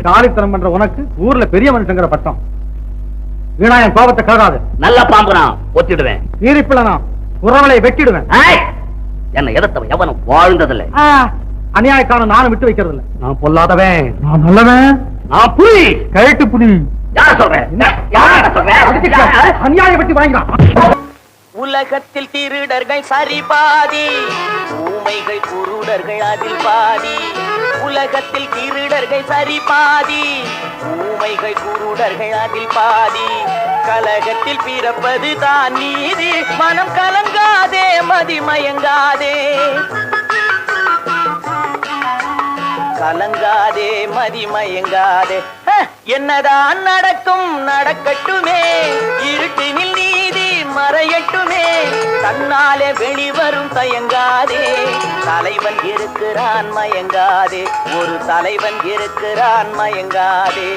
காலித்தனம் பண்ற உனக்கு ஊர்ல பெரிய மனுஷங்கிற பட்டம். வீணாயம் கோபத்தை கலராது. நல்ல பாம்பு நான் ஒத்திடுவேன். ஈரிப்பிள்ளனா உறவலை வெட்டிடுவேன். என்ன எதத்தவன் எவனும் வாழ்ந்ததில்லை. அநியாயக்கான நானும் விட்டு வைக்கிறது இல்ல. நான் பொல்லாதவன், நான் நல்லவன், நான் புலி, கழட்டு புலி. யார சொல்றேன்? அநியாயம் வெட்டி வாங்கினான். உலகத்தில் திருடர்கள் சரி பாதி, ஊமைகள் குருடர்கள் அதில் பாதி. உலகத்தில் திருடர்கள் சரி பாதி, ஊமைகள் குருடர்கள் அதில் பாதி. கலகத்தில் பிறப்பது தான் நீதி, மனம் கலங்காதே மதிமயங்காதே, கலங்காதே மதிமயங்காதே. என்னதான் நடக்கும் நடக்கட்டுமே, இருட்டினில் நீதி மறையட்டுமே, தன்னாலே வெளிவரும் தயங்காதே. தலைவன் இருக்கிறான் மயங்காதே, ஒரு தலைவன் இருக்கிறான் மயங்காதே.